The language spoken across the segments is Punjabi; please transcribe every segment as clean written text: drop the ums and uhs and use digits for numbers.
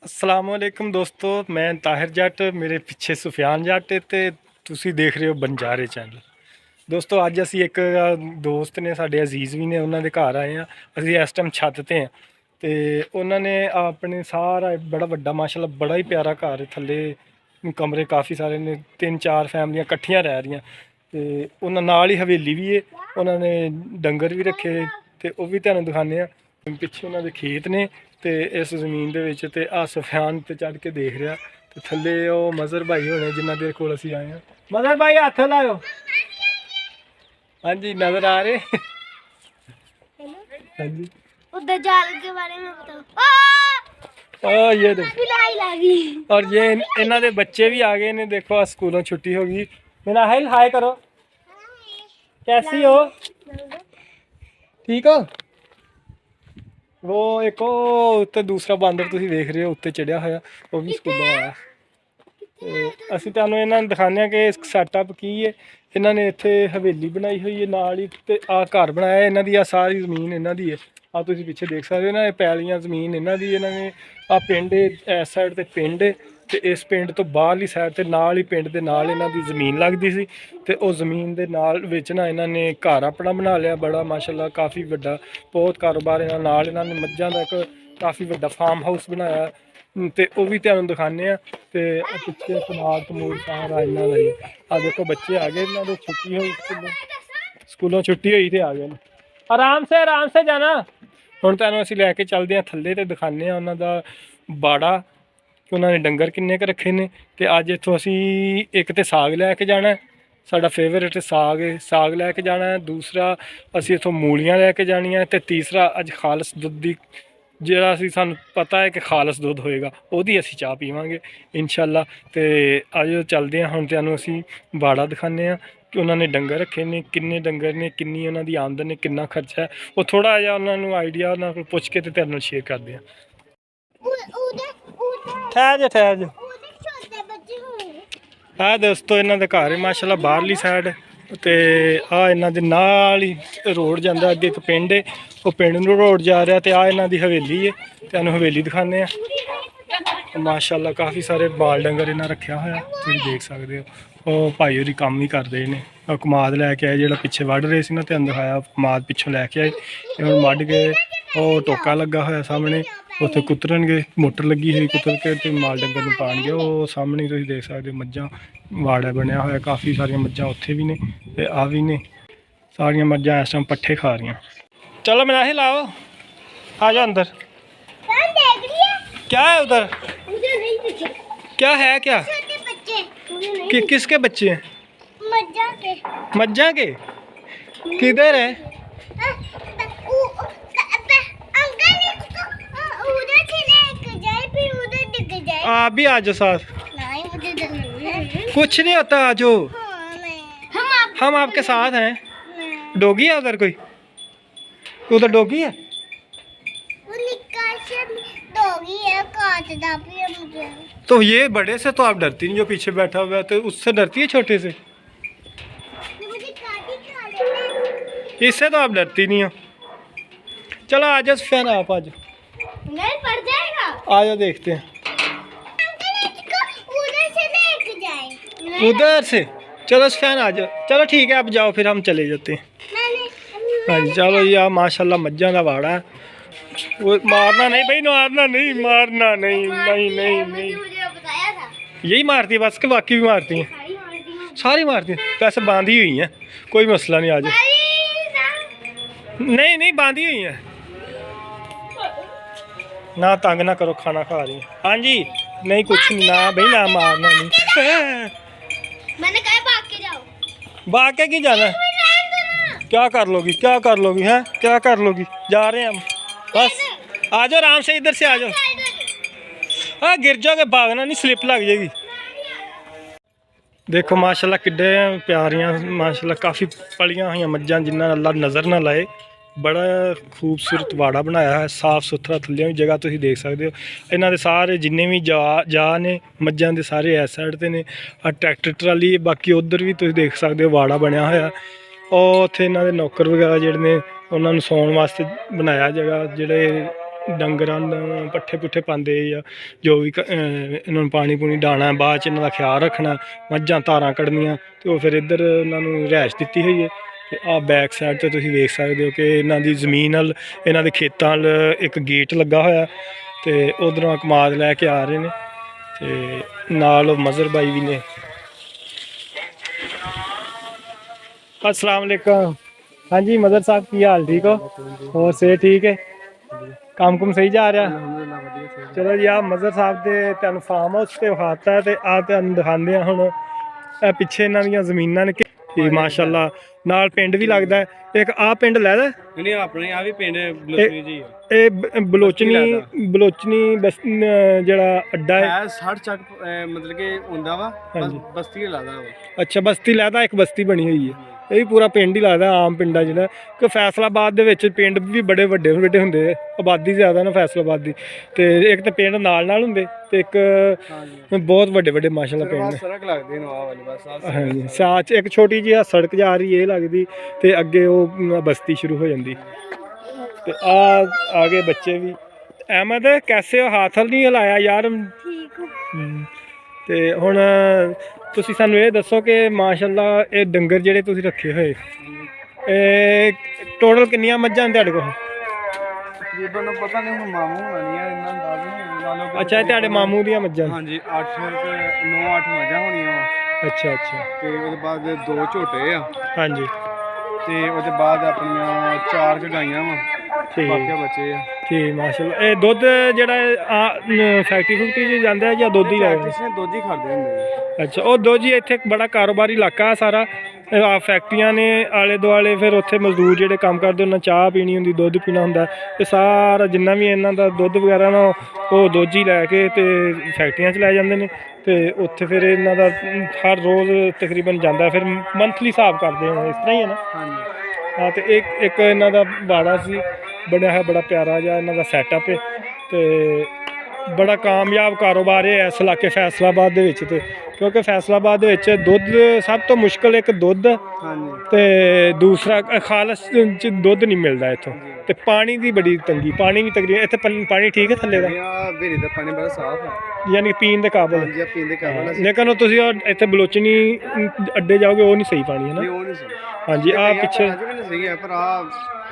अस्सलामुअलैकुम दोस्तों, मैं ताहिर जट, मेरे ਪਿੱਛੇ ਸੁਫਿਆਨ ਜੱਟ ਤੇ ਤੁਸੀਂ ਦੇਖ ਰਹੇ ਹੋ ਬੰਜਾਰੇ ਚੈਨਲ। ਦੋਸਤੋ ਅੱਜ ਅਸੀਂ ਇੱਕ ਦੋਸਤ ਨੇ ਸਾਡੇ ਅਜ਼ੀਜ਼ ਵੀ ਨੇ, ਉਹਨਾਂ ਦੇ ਘਰ ਆਏ ਆ। ਅਸੀਂ ਇਸ ਟਾਈਮ ਛੱਤ ਤੇ ਆ ਤੇ ਉਹਨਾਂ ਨੇ ਆਪਣੇ ਸਾਰਾ ਬੜਾ ਵੱਡਾ ਮਾਸ਼ਾਅੱਲਾ ਬੜਾ ਹੀ ਪਿਆਰਾ ਘਰ, ਥੱਲੇ ਕਮਰੇ ਕਾਫੀ ਸਾਰੇ ਨੇ, 3-4 ਫੈਮਲੀਆਂ ਇਕੱਠੀਆਂ ਰਹਿ ਰਹੀਆਂ ਤੇ ਉਹਨਾਂ ਨਾਲ ਹੀ ਹਵੇਲੀ ਵੀ ਹੈ। ਉਹਨਾਂ ਨੇ ਡੰਗਰ ਵੀ ਰੱਖੇ ਤੇ ਉਹ ਵੀ ਤੁਹਾਨੂੰ ਦਿਖਾਉਂਦੇ ਆ। ਪਿੱਛੇ ਉਹਨਾਂ ਦੇ ਖੇਤ ਨੇ ਤੇ ਇਸ ਜ਼ਮੀਨ ਦੇ ਵਿੱਚ ਤੇ ਆ ਸੁਫਿਆਨ ਤੇ ਚੜ੍ਹ ਕੇ ਦੇਖ ਰਿਹਾ ਤੇ ਥੱਲੇ ਉਹ ਮਜ਼ਰ ਭਾਈ ਹੋਣੇ ਜਿੰਨਾ ਦੇਰ ਕੋਲ ਅਸੀਂ ਆਏ ਹਾਂ। ਮਜ਼ਰ ਭਾਈ ਹੱਥ ਲਾਓ। हाँ जी, नजर आ रहे? हाँ जी। उधर जाल के बारे में बताओ। ये देखो, और ये इन्हों के बच्चे भी आ गए ने। देखो स्कूलों छुट्टी हो गई। मेरा हाय हाय करो, कैसी हो? ठीक हो? वो एक उत्ते दूसरा बांदर तुसी देख रहे हो उत्ते चढ़िया होया, वो भी स्कूलों आया। ਅਸੀਂ ਤੁਹਾਨੂੰ ਇਹਨਾਂ ਨੂੰ ਦਿਖਾਉਂਦੇ ਹਾਂ ਕਿ ਸੈਟਅਪ ਕੀ ਹੈ। ਇਹਨਾਂ ਨੇ ਇੱਥੇ ਹਵੇਲੀ ਬਣਾਈ ਹੋਈ ਹੈ ਨਾਲ ਹੀ, ਤੇ ਆਹ ਘਰ ਬਣਾਇਆ। ਇਹਨਾਂ ਦੀ ਆ ਸਾਰੀ ਜ਼ਮੀਨ ਇਹਨਾਂ ਦੀ ਹੈ। ਆ ਤੁਸੀਂ ਪਿੱਛੇ ਦੇਖ ਸਕਦੇ ਹੋ ਨਾ, ਇਹ ਪੈਲੀਆਂ ਜ਼ਮੀਨ ਇਹਨਾਂ ਦੀ। ਇਹਨਾਂ ਨੇ ਆ ਪਿੰਡ ਇਸ ਸਾਈਡ ਤੇ ਪਿੰਡ ਹੈ ਤੇ ਇਸ ਪਿੰਡ ਤੋਂ ਬਾਹਰਲੀ ਸਾਈਡ ਤੇ ਨਾਲ ਹੀ ਪਿੰਡ ਦੇ ਨਾਲ ਇਹਨਾਂ ਦੀ ਜ਼ਮੀਨ ਲੱਗਦੀ ਸੀ ਤੇ ਉਹ ਜ਼ਮੀਨ ਦੇ ਨਾਲ ਵਿੱਚ ਨਾ ਇਹਨਾਂ ਨੇ ਘਰ ਆਪਣਾ ਬਣਾ ਲਿਆ ਬੜਾ ਮਾਸ਼ਾਅੱਲਾ, ਕਾਫੀ ਵੱਡਾ, ਬਹੁਤ ਕਾਰੋਬਾਰ ਇਹਨਾਂ ਨਾਲ। ਇਹਨਾਂ ਨੇ ਮੱਝਾਂ ਦਾ ਇੱਕ ਕਾਫੀ ਵੱਡਾ ਫਾਰਮ ਹਾਊਸ ਬਣਾਇਆ ਤੇ ਉਹ ਵੀ ਤੁਹਾਨੂੰ ਦਿਖਾਉਂਦੇ ਆ। ਤੇ ਪਿੱਛੇ ਸਮਾਜ ਤਮੂਰ ਸਾਰਾ ਇਹਨਾਂ ਦਾ ਹੀ। ਆ ਦੇਖੋ ਬੱਚੇ ਆ ਗਏ, ਇਹਨਾਂ ਦੀ ਛੁੱਟੀ ਹੋਈ, ਸਕੂਲੋਂ ਛੁੱਟੀ ਹੋਈ ਤੇ ਆ ਗਏ ਨੇ। ਆਰਾਮ ਸੇ ਜਾਣਾ। ਹੁਣ ਤੁਹਾਨੂੰ ਅਸੀਂ ਲੈ ਕੇ ਚੱਲਦੇ ਹਾਂ ਥੱਲੇ ਤੇ ਦਿਖਾਉਂਦੇ ਆ ਉਹਨਾਂ ਦਾ ਬਾੜਾ, ਕਿ ਉਹਨਾਂ ਨੇ ਡੰਗਰ ਕਿੰਨੇ ਕੁ ਰੱਖੇ ਨੇ। ਤੇ ਅੱਜ ਇੱਥੋਂ ਅਸੀਂ ਇੱਕ ਤੇ ਸਾਗ ਲੈ ਕੇ ਜਾਣਾ, ਸਾਡਾ ਫੇਵਰੇਟ ਸਾਗ ਹੈ, ਸਾਗ ਲੈ ਕੇ ਜਾਣਾ। ਦੂਸਰਾ ਅਸੀਂ ਇੱਥੋਂ ਮੂਲੀਆਂ ਲੈ ਕੇ ਜਾਣੀਆਂ ਤੇ ਤੀਸਰਾ ਅੱਜ ਖਾਲਸ ਦੁੱਧ ਦੀ, ਜਿਹੜਾ ਅਸੀਂ ਸਾਨੂੰ ਪਤਾ ਹੈ ਕਿ ਖਾਲਸ ਦੁੱਧ ਹੋਏਗਾ, ਉਹਦੀ ਅਸੀਂ ਚਾਹ ਪੀਵਾਂਗੇ ਇਨਸ਼ਾਅੱਲਾ। ਤੇ ਅੱਜ ਚੱਲਦੇ ਹਾਂ ਹੁਣ ਤੁਹਾਨੂੰ ਅਸੀਂ ਬਾੜਾ ਦਿਖਾਉਂਦੇ ਹਾਂ ਕਿ ਉਹਨਾਂ ਨੇ ਡੰਗਰ ਰੱਖੇ ਨੇ, ਕਿੰਨੇ ਡੰਗਰ ਨੇ, ਕਿੰਨੀ ਉਹਨਾਂ ਦੀ ਆਮਦਨ ਹੈ, ਕਿੰਨਾ ਖਰਚਾ ਹੈ। ਉਹ ਥੋੜ੍ਹਾ ਜਿਹਾ ਉਹਨਾਂ ਨੂੰ ਆਈਡੀਆ ਉਹਨਾਂ ਕੋਲ ਪੁੱਛ ਕੇ ਤੇ ਤੁਹਾਡੇ ਨਾਲ ਸ਼ੇਅਰ ਕਰਦੇ ਹਾਂ। ਠਹਿਰ ਜਾ। ਆ ਦੋਸਤੋ ਇਹਨਾਂ ਦਾ ਘਰ ਹੈ ਮਾਸ਼ਾਅੱਲਾ ਬਾਹਰਲੀ ਸਾਈਡ, ਤੇ ਆ ਇਹਨਾਂ ਦੇ ਨਾਲ ਹੀ ਰੋਡ ਜਾਂਦਾ, ਅੱਗੇ ਇੱਕ ਪਿੰਡ ਹੈ, ਉਹ ਪਿੰਡ ਨੂੰ ਰੋਡ ਜਾ ਰਿਹਾ। ਤੇ ਆ ਇਹਨਾਂ ਦੀ ਹਵੇਲੀ ਹੈ, ਤੁਹਾਨੂੰ ਹਵੇਲੀ ਦਿਖਾਉਂਦੇ ਆ। ਮਾਸ਼ਾਅੱਲਾ ਕਾਫੀ ਸਾਰੇ ਬਾਲ ਡੰਗਰ ਇਹਨਾਂ ਰੱਖਿਆ ਹੋਇਆ, ਤੁਸੀਂ ਦੇਖ ਸਕਦੇ ਹੋ। ਉਹ ਭਾਈ ਹੋਰੀ ਕੰਮ ਵੀ ਕਰਦੇ ਨੇ। ਉਹ ਕਮਾਦ ਲੈ ਕੇ ਆਏ, ਜਿਹੜਾ ਪਿੱਛੇ ਵੱਢ ਰਹੇ ਸੀ ਨਾ, ਤੁਹਾਨੂੰ ਦਿਖਾਇਆ ਕਮਾਦ ਪਿੱਛੋਂ ਲੈ ਕੇ ਆਏ। ਹੁਣ ਵੱਢ ਕੇ ਉਹ ਟੋਕਾ ਲੱਗਾ ਹੋਇਆ ਸਾਹਮਣੇ, ਉੱਥੇ ਕੁਤਰਨਗੇ, ਮੋਟਰ ਲੱਗੀ ਹੋਈ, ਕੁਤਰ ਕੇ ਤੇ ਮਾਲ ਡੰਗਰ ਨੂੰ ਪਾਣਗੇ। ਉਹ ਸਾਹਮਣੇ ਤੁਸੀਂ ਦੇਖ ਸਕਦੇ ਹੋ ਮੱਝਾਂ, ਵਾੜਾ ਬਣਿਆ ਹੋਇਆ, ਕਾਫੀ ਸਾਰੀਆਂ ਮੱਝਾਂ ਉੱਥੇ ਵੀ ਨੇ ਤੇ ਆ ਵੀ ਨੇ। ਸਾਰੀਆਂ ਮੱਝਾਂ ਇਸ ਟਾਈਮ ਪੱਠੇ खा रही हैं। चलो मेरा ही लाओ, आ जाओ अंदर। क्या है उधर? क्या है? क्या किसके बच्चे हैं? मज्जा के। किधर है? आप भी आ जाओ साथ। कुछ नहीं होता, आ जाओ, हम आपके साथ हैं। डॉगी है उधर? कोई उधर डॉगी है? तो ये बड़े से तो आप डरती नहीं, जो पीछे बैठा हुआ है तो उससे डरती है, छोटे से? इससे तो आप डरती नहीं हो। चलो आ जाओ फैन, आप आ जाओ, आ जाओ, देखते हैं। उधर से चलो फैन आ जाओ। चलो ठीक है, आप जाओ, फिर हम चले जाते हैं। हाँ जी चलो जी। आप माशाल्लाह मज्जा का वाड़ा है। वो मारना नहीं भाई, मारना नहीं, मारना नहीं, नहीं नहीं नहीं, यही मारती है बस, के बाकी भी मारती हैं, सारी मारती हैं। वैसे बांधी हुई हैं, कोई मसला नहीं। आ जाओ। नहीं नहीं, बांधी हुई हैं ना, तंग ना करो, खाना खा रही हैं। हाँ जी, नहीं कुछ नहीं ना भाई, ना मारना नहीं। मैंने कहा भाग के जाओ। भाग के की जाना है? क्या कर लोगी, क्या कर लोगी, हैं क्या कर लोगी? जा रहे हैं हम, बस आ जाओ आराम से, इधर से आ जाओ। हाँ गिर जाओगे, भागना नहीं, स्लिप लग जाएगी। देखो माशाल्लाह किड्डे प्यारियां, माशाल्लाह काफ़ी पलियां हुई मज्जां, जिन्ना अल्लाह नज़र ना लाए। बड़ा खूबसूरत वाड़ा बनाया है, साफ सुथरा, थल्ले भी जगह तुसीं देख सकते हो। इन्हां दे सारे जिन्ने भी जा ने मज्जां दे सारे इस साइड ते ने। ट्रैक्टर ट्राली बाकी उधर भी तुसीं देख सकते हो, वाड़ा बनया होया। और उत्थे इन्हां दे नौकर वगैरह जिहड़े ने, उन्हां नूं सौण वास्ते बनाया जगह, जिहड़े ਡੰਗਰਾਂ ਨੂੰ ਪੱਠੇ ਪੁੱਠੇ ਪਾਉਂਦੇ ਜਾਂ ਜੋ ਵੀ ਇਹਨਾਂ ਨੂੰ ਪਾਣੀ ਪੂਣੀ ਡਾਣਾ, ਬਾਅਦ 'ਚ ਇਹਨਾਂ ਦਾ ਖਿਆਲ ਰੱਖਣਾ, ਮੱਝਾਂ ਧਾਰਾਂ ਕੱਢਣੀਆਂ, ਤੇ ਉਹ ਫਿਰ ਇੱਧਰ ਇਹਨਾਂ ਨੂੰ ਰਿਹਾਇਸ਼ ਦਿੱਤੀ ਹੋਈ ਹੈ। ਤੇ ਆਹ ਬੈਕ ਸਾਈਡ ਤੇ ਤੁਸੀਂ ਵੇਖ ਸਕਦੇ ਹੋ ਕਿ ਇਹਨਾਂ ਦੀ ਜ਼ਮੀਨ ਨਾਲ, ਇਹਨਾਂ ਦੇ ਖੇਤਾਂ ਨਾਲ ਇੱਕ ਗੇਟ ਲੱਗਾ ਹੋਇਆ, ਤੇ ਉਧਰੋਂ ਕਮਾਦ ਲੈ ਕੇ ਆ ਰਹੇ ਨੇ, ਤੇ ਨਾਲ ਮਜ਼ਰ ਬਾਈ ਵੀ ਨੇ। अस्सलाम वालेकुम। हाँ जी मदर साहब की हाल ठीक हो? और से ठीक है? काम कुम सही जा रहा? चलो जी, आ मदर साहब के तुहानू फार्म हाउस से विखाता है, आ तुहानू दिखाते हैं हुण पिछे इन्हां दियां ज़मीनां ने कि माशाअल्लाह नाल पिंड भी लगदा है। एक आ पिंड लैदा नहीं अपने आ भी पिंड बलोचनी जी ਇਹ ਬਲੋਚਨੀ ਬਸ ਜਿਹੜਾ ਅੱਡਾ ਹੈ 60 ਚੱਕ मतलब कि ਹੁੰਦਾ ਵਾ ਹਾਂਜੀ। ਬਸਤੀ ਲਾਦਾ ਵਾ। ਅੱਛਾ ਬਸਤੀ ਲੈਦਾ, ਇੱਕ ਬਸਤੀ ਬਣੀ ਹੋਈ ਹੈ। ਇਹ ਵੀ ਪੂਰਾ ਪਿੰਡ ਹੀ ਲੱਗਦਾ, ਆਮ ਪਿੰਡਾ ਜਿਹੜਾ ਕਿ ਫੈਸਲਾਬਾਦ ਦੇ ਵਿੱਚ ਪਿੰਡ ਵੀ ਬੜੇ ਵੱਡੇ ਵੱਡੇ ਹੁੰਦੇ, ਆਬਾਦੀ ਜ਼ਿਆਦਾ ਨਾ ਫੈਸਲਾਬਾਦ ਦੀ, ਤੇ ਇੱਕ ਤਾਂ ਪਿੰਡ ਨਾਲ ਨਾਲ ਹੁੰਦੇ, ਤੇ ਇੱਕ ਬਹੁਤ ਵੱਡੇ ਵੱਡੇ ਮਾਸ਼ਾਅੱਲਾ ਪਿੰਡ ਨੇ। ਸੜਕ ਲੱਗਦੀ ਨੂੰ ਆ ਵਾਲੀ ਬਸ ਹਾਂਜੀ ਸਾਚ ਇੱਕ ਛੋਟੀ ਜਿਹੀ ਸੜਕ ਜਾ ਰਹੀ ਇਹ ਲੱਗਦੀ, ਤੇ ਅੱਗੇ ਉਹ ਬਸਤੀ ਸ਼ੁਰੂ ਹੋ ਜਾਂਦੀ। ਤੇ ਆ ਗਏ ਬੱਚੇ ਵੀ। ਅਹਿਮਦ ਕੈਸੇ ਹੋ? ਹੱਥ ਨਹੀਂ ਹਿਲਾਇਆ ਯਾਰ। ठीक हूँ। ਤੇ ਹੁਣ ਤੁਸੀਂ ਸਾਨੂੰ ਇਹ ਦੱਸੋ ਕਿ ਮਾਸ਼ਾਅੱਲਾ ਇਹ ਡੰਗਰ ਜਿਹੜੇ ਤੁਸੀਂ ਰੱਖੇ ਹੋਏ, ਇਹ ਟੋਟਲ ਕਿੰਨੀਆਂ ਮੱਝਾਂ ਨੇ ਤੁਹਾਡੇ ਕੋਲ? ਤਕਰੀਬਨ ਪਤਾ ਨਹੀਂ ਹੁਣ ਮਾਮੂ ਹੋਣੀ ਆ ਇਹਨਾਂ ਦਾ ਵੀ। ਅੱਛਾ ਇਹ ਤੁਹਾਡੇ ਮਾਮੂ ਦੀਆਂ ਮੱਝਾਂ? ਹਾਂਜੀ 9-8 ਮੱਝਾਂ ਹੋਣੀਆਂ ਵਾ। ਅੱਛਾ ਅੱਛਾ। ਤੇ ਉਹਦੇ ਬਾਅਦ 2 ਝੋਟੇ ਆ, ਹਾਂਜੀ ਤੇ ਉਹਦੇ ਬਾਅਦ ਆਪਣੀਆਂ 4 ਗਾਈਆਂ ਵਾ, ਠੀਕ ਬਾਕੀ ਬੱਚੇ ਆ। ਠੀਕ ਮਾਸ਼ਾਅੱਲਾ। ਇਹ ਦੁੱਧ ਜਿਹੜਾ ਫੈਕਟਰੀ ਫੁਕਟਰੀ 'ਚ ਜਾਂਦਾ ਹੈ ਜਾਂ ਦੁੱਧ ਹੀ ਲੈ ਕਿਸੇ ਦੁੱਧ ਹੀ ਖੜਦੇ ਹੁੰਦੇ। ਅੱਛਾ ਉਹ ਦੁੱਧ ਹੀ ਇੱਥੇ ਇੱਕ ਬੜਾ ਕਾਰੋਬਾਰੀ ਇਲਾਕਾ ਹੈ ਸਾਰਾ, ਆ ਫੈਕਟਰੀਆਂ ਨੇ ਆਲੇ ਦੁਆਲੇ, ਫਿਰ ਉੱਥੇ ਮਜ਼ਦੂਰ ਜਿਹੜੇ ਕੰਮ ਕਰਦੇ ਉਹਨਾਂ ਚਾਹ ਪੀਣੀ ਹੁੰਦੀ, ਦੁੱਧ ਪੀਣਾ ਹੁੰਦਾ, ਇਹ ਸਾਰਾ ਜਿੰਨਾ ਵੀ ਇਹਨਾਂ ਦਾ ਦੁੱਧ ਵਗੈਰਾ ਨਾ ਉਹ ਦੁੱਧ ਹੀ ਲੈ ਕੇ ਤੇ ਫੈਕਟਰੀਆਂ 'ਚ ਲੈ ਜਾਂਦੇ ਨੇ, ਤੇ ਉੱਥੇ ਫਿਰ ਇਹਨਾਂ ਦਾ ਹਰ ਰੋਜ਼ ਤਕਰੀਬਨ ਜਾਂਦਾ, ਫਿਰ ਮੰਥਲੀ ਹਿਸਾਬ ਕਰਦੇ ਹੋਣ, ਇਸ ਤਰ੍ਹਾਂ ਹੀ ਹੈ ਨਾ? ਹਾਂਜੀ ਹਾਂ। ਤੇ ਇੱਕ ਇਹਨਾਂ ਦਾ ਬਾੜਾ ਸੀ ਬਣਿਆ ਹੈ, ਬੜਾ ਪਿਆਰਾ ਜਿਹਾ ਇਹਨਾਂ ਦਾ ਸੈਟਅਪ ਹੈ, ਤੇ ਬੜਾ ਕਾਮਯਾਬ ਕਾਰੋਬਾਰ ਹੈ ਇਸ ਇਲਾਕੇ ਫੈਸਲਾਬਾਦ ਦੇ ਵਿੱਚ। ਤੇ ਕਿਉਂਕਿ ਫੈਸਲਾਬਾਦ ਦੇ ਵਿੱਚ ਦੁੱਧ ਸਭ ਤੋਂ ਮੁਸ਼ਕਿਲ, ਇੱਕ ਦੁੱਧ, ਹਾਂਜੀ ਤੇ ਦੂਸਰਾ ਖਾਲਸ ਚ ਦੁੱਧ ਨਹੀਂ ਮਿਲਦਾ ਇੱਥੋਂ, ਤੇ ਪਾਣੀ ਦੀ ਬੜੀ ਤੰਗੀ, ਪਾਣੀ ਵੀ ਤਕਰੀਬਨ ਇੱਥੇ ਪਾਣੀ ਠੀਕ ਹੈ ਥੱਲੇ ਦਾ, ਆ ਵੇਰੀ ਦਾ ਪਾਣੀ ਬੜਾ ਸਾਫ਼ ਆ, ਯਾਨੀ ਕਿ ਪੀਣ ਦੇ ਕਾਬਲ। ਹਾਂਜੀ ਆ ਪੀਣ ਦੇ ਕਾਬਲ ਆ। ਲੇਕਿਨ ਉਹ ਤੁਸੀਂ ਇੱਥੇ ਬਲੋਚਨੀ ਅੱਡੇ ਜਾਓਗੇ ਉਹ ਨਹੀਂ ਸਹੀ ਪਾਣੀ ਹੈ ਨਾ? ਨਹੀਂ ਉਹ ਨਹੀਂ ਸੀ। ਹਾਂਜੀ ਆ ਪਿੱਛੇ ਅੱਜ ਵੀ ਨਹੀਂ ਸਹੀ ਹੈ, ਪਰ ਆ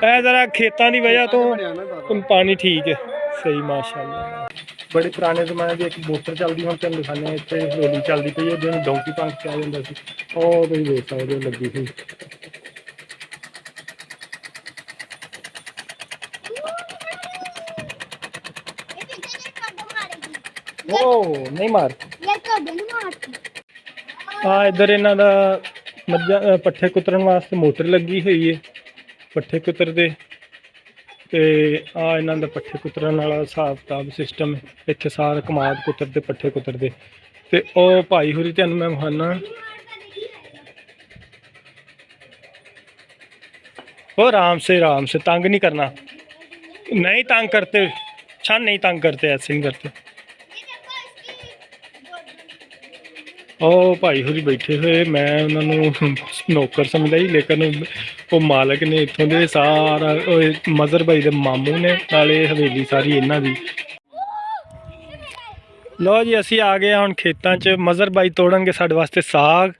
ਇਹ ਜ਼ਰਾ ਖੇਤਾਂ ਦੀ ਵਜ੍ਹਾ ਤੋਂ ਬਣਿਆ ਨਾ ਜ਼ਿਆਦਾ। ਪਾਣੀ ਠੀਕ ਹੈ ਸਹੀ ਮਾਸ਼ਾਅੱਲਾ। ਬੜੇ ਪੁਰਾਣੇ ਜ਼ਮਾਨੇ ਦੀ ਇੱਕ ਮੋਟਰ ਚੱਲਦੀ, ਹੁਣ ਤੁਹਾਨੂੰ ਦਿਖਾਉਂਦੇ ਹਾਂ ਇੱਥੇ ਹੋਲੀ ਚੱਲਦੀ ਪਈ ਹੈ, ਜਿਹਨੂੰ ਡੌਂਕੀ ਪੰਪ ਕਿਹਾ ਜਾਂਦਾ ਸੀ, ਉਹ ਤੁਸੀਂ ਦੇਖ ਸਕਦੇ ਹੋ ਲੱਗੀ ਹੋਈ। ਉਹ ਨਹੀਂ ਮਾਰ ये तो दिन मारती। ਆ ਇੱਧਰ ਇਹਨਾਂ ਦਾ ਮੱਝਾਂ ਪੱਠੇ ਕੁਤਰਨ ਵਾਸਤੇ ਮੋਟਰ ਲੱਗੀ ਹੋਈ ਹੈ, ਪੱਠੇ ਕੁਤਰਦੇ, ਤੇ ਆ ਇਹਨਾਂ ਦਾ ਪੱਠੇ ਕੁਤਰਨ ਵਾਲਾ ਹਿਸਾਬ ਕਿਤਾਬ ਸਿਸਟਮ ਹੈ। ਇੱਥੇ ਸਾਰਾ ਕਮਾਦ ਕੁਤਰਦੇ, ਪੱਠੇ ਕੁਤਰਦੇ, ਤੇ ਉਹ ਭਾਈ ਹੋਰੀ ਤੁਹਾਨੂੰ ਮੈਂ ਵਿਖਾਉਣਾ। वो आराम से तंग नहीं करना, नहीं तंग करते, छान नहीं तंग करते, ऐसे नहीं करते। ਉਹ ਭਾਈ ਹੋਰੀ ਬੈਠੇ ਹੋਏ, ਮੈਂ ਉਹਨਾਂ ਨੂੰ ਨੌਕਰ ਸਮਝਦਾ ਸੀ, ਲੇਕਿਨ ਉਹ ਮਾਲਕ ਨੇ ਇੱਥੋਂ ਦੇ, ਸਾਰਾ ਉਹ ਮਜ਼ਰ ਭਾਈ ਦੇ ਮਾਮੂ ਨੇ, ਨਾਲੇ ਹਵੇਲੀ ਸਾਰੀ ਇਹਨਾਂ ਦੀ। ਲਓ ਜੀ ਅਸੀਂ ਆ ਗਏ ਹੁਣ ਖੇਤਾਂ 'ਚ, ਮਜ਼ਰ ਭਾਈ ਤੋੜਨਗੇ ਸਾਡੇ ਵਾਸਤੇ ਸਾਗ,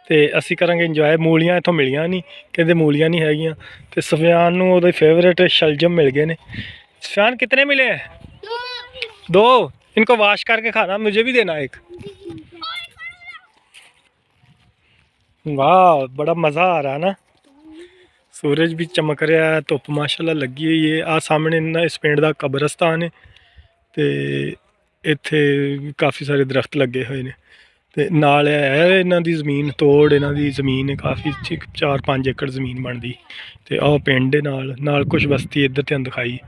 ਤੇ ਅਸੀਂ ਕਰਾਂਗੇ ਇੰਜੋਏ। ਮੂਲੀਆਂ ਇੱਥੋਂ ਮਿਲੀਆਂ ਨਹੀਂ, ਕਹਿੰਦੇ ਮੂਲੀਆਂ ਨਹੀਂ ਹੈਗੀਆਂ, ਤੇ ਸਫਿਆਨ ਨੂੰ ਉਹਦੇ ਫੇਵਰੇਟ शलजम मिल गए ने। सफियान कितने मिले? 2। इनको वाश करके खाना, मुझे भी देना एक। वाह बड़ा मज़ा आ रहा है ना, सूरज भी चमक रहा है, धुप माशाल्लाह लगी हुई है। आ सामने ना इस पिंड का कब्रस्तान है, तो इत्थे काफ़ी सारे दरख्त लगे हुए हैं, ਤੇ ਨਾਲ ਹੈ ਇਹਨਾਂ ਦੀ ਜ਼ਮੀਨ ਤੋੜ, ਇਹਨਾਂ ਦੀ ਜ਼ਮੀਨ ਕਾਫੀ 4-5 ਏਕੜ ਜ਼ਮੀਨ ਬਣਦੀ, ਤੇ ਆਹ ਪਿੰਡ ਦੇ ਨਾਲ ਕੁਝ ਬਸਤੀ ਇੱਧਰ ਧਿਆਨ ਦਿਖਾਈ।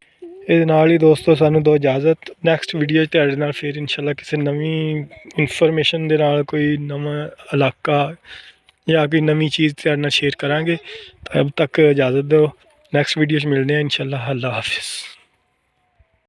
ਇਹਦੇ ਨਾਲ ਹੀ ਦੋਸਤੋ ਸਾਨੂੰ ਦਿਓ ਇਜਾਜ਼ਤ, ਨੈਕਸਟ ਵੀਡੀਓ 'ਚ ਤੁਹਾਡੇ ਨਾਲ ਫਿਰ ਇਨਸ਼ਾਅੱਲਾ ਕਿਸੇ ਨਵੀਂ ਇਨਫੋਰਮੇਸ਼ਨ ਦੇ ਨਾਲ, ਕੋਈ ਨਵਾਂ ਇਲਾਕਾ ਜਾਂ ਕੋਈ ਨਵੀਂ ਚੀਜ਼ ਤੁਹਾਡੇ ਨਾਲ ਸ਼ੇਅਰ ਕਰਾਂਗੇ। ਤਬ ਤੱਕ ਇਜਾਜ਼ਤ ਦਿਓ, ਨੈਕਸਟ ਵੀਡੀਓ 'ਚ ਮਿਲਦੇ ਹਾਂ ਇਨਸ਼ਾਅੱਲਾ। ਅੱਲਾ ਹਾਫਿਜ਼।